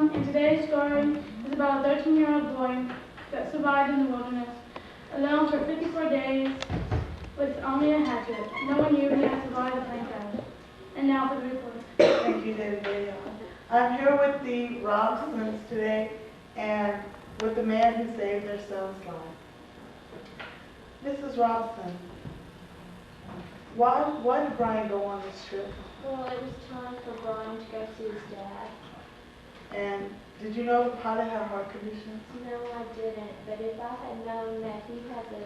Yorktown, and today's story is about a 13-year-old boy that survived in the wilderness, alone for 54 days with only a hatchet. No one knew he had survived the plane crash. And now for the report. Thank you, David. I'm here with the Robsons today and with the man who saved their son's life. Mrs. Robson, why did Brian go on this trip? Well, it was time for Brian to go see his dad. And did you know the pilot had heart conditions? No, I didn't. But if I had known that he has a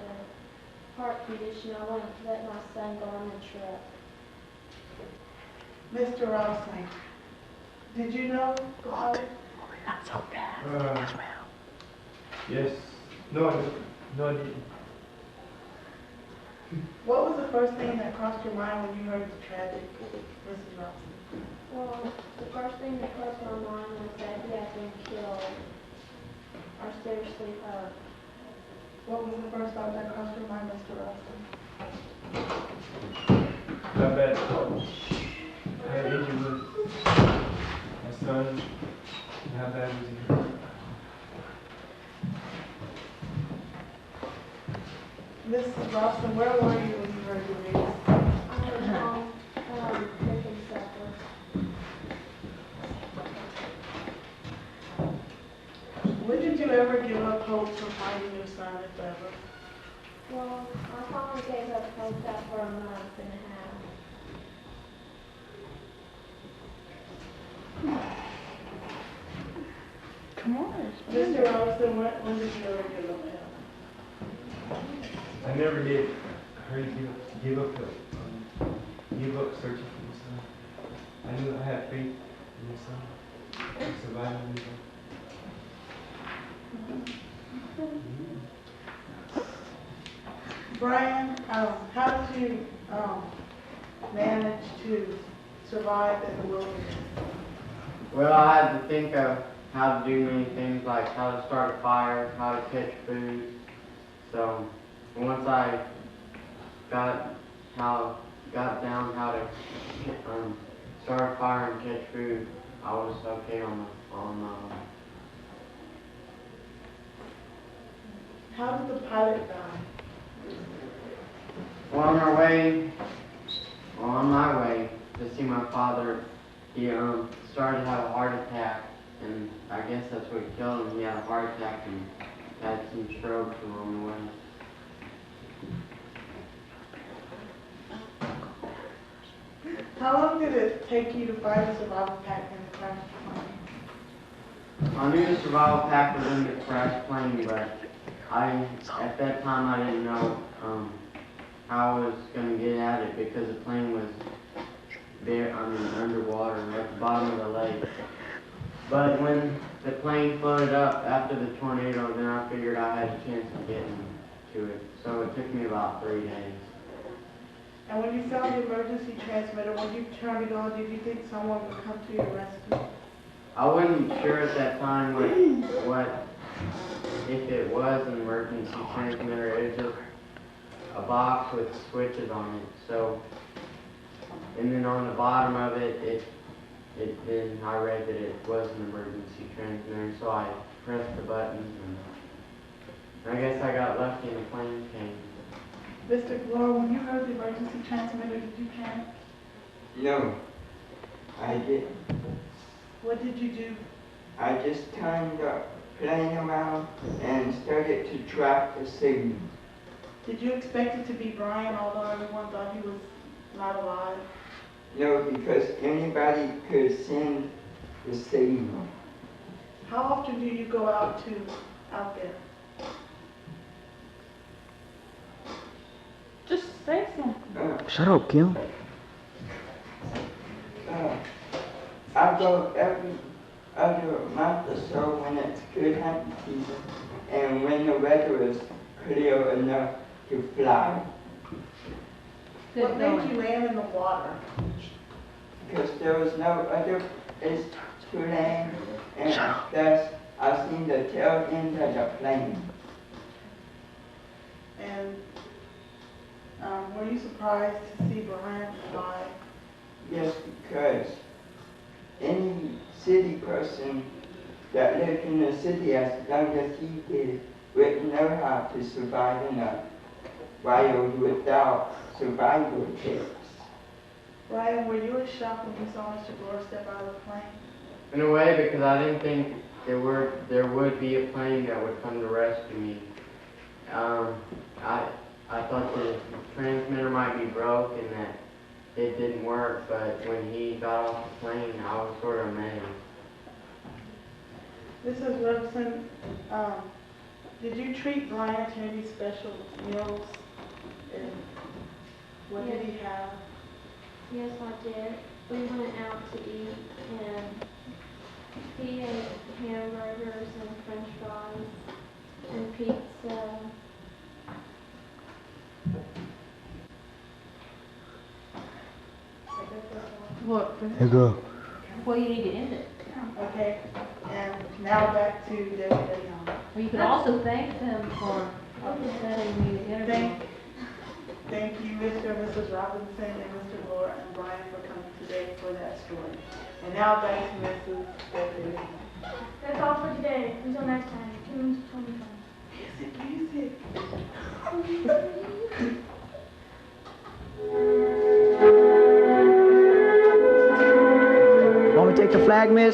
heart condition, I wouldn't let my son go on the trip. Mr. Robson, did you know the pilot? Not so bad. Yes, ma'am. Yes. No, I didn't. What was the first thing that crossed your mind when you heard the tragic, Mrs. Robson? Well, the first thing that crossed my mind was that he had been killed or seriously hurt. What was the first thought that crossed your mind, Mr. Robson? Not bad. How injured was my son? And how bad was he hurt? Mrs. Robson, where were you when you heard the news? I was home cooking supper. When did you ever give up hope for finding your son, if ever? Well, I finally gave up hope after a month and a half. Come on. Mr. Robson, when did you ever give up hope? I never did. I heard give up searching for my son. I knew I had faith in my son. I survived my son. Brian, how did you manage to survive in the wilderness? Well, I had to think of how to do many things, like how to start a fire, how to catch food. So once I got down how to start a fire and catch food, I was okay on my own. How did the pilot die? Well, on my way to see my father, he started to have a heart attack, and I guess that's what killed him. He had a heart attack and had some strokes along the way. How long did it take you to find a survival pack in the crash plane? I knew the survival pack was in the crash plane, but at that time I didn't know how I was going to get at it because the plane was underwater at the bottom of the lake. But when the plane floated up after the tornado, then I figured I had a chance of getting to it. So it took me about 3 days. And when you found the emergency transmitter, when you turned it on, did you think someone would come to your rescue? I wasn't sure at that time what if it was an emergency transmitter. It was just a box with switches on it. So, and then on the bottom of it, then I read that it was an emergency transmitter. So I pressed the buttons, and I guess I got lucky and the plane came. Mr. Glore, when you heard the emergency transmitter, did you panic? No, I didn't. What did you do? I just turned the plane around and started to track the signal. Did you expect it to be Brian, although everyone thought he was not alive? No, because anybody could send the signal. How often do you go out there? Just say something. Shut up, Kim. I go every other month or so when it's good hunting season and when the weather is clear enough to fly. What made you land in the water? Because there was no other place to land, and thus I seen the tail end of the plane. And were you surprised to see Brian alive? Yes, because any city person that lived in the city as long as he did wouldn't know how to survive in a wild without survival tips. Ryan, were you in shock when you saw Mr. Gore step out of the plane? In a way, because I didn't think there would be a plane that would come to rescue me. I thought the transmitter might be broke and that it didn't work, but when he got off the plane, I was sort of amazed. Mrs. Robson, did you treat Brian to any special meals? And what did he have? Yes, I did. We went out to eat, and he ate hamburgers and french fries and pizza. What? Hey, girl. Well, you need to end it. Okay, and now back to Debbie Young. Well, you could also thank them for setting the interview. Thank you, Mr. and Mrs. Robinson and Mr. Gore and Brian for coming today for that story. And now back to Mrs. Debbie Young. That's all for today. Until next time, tune to 2020. Music. Want me to take the flag, miss?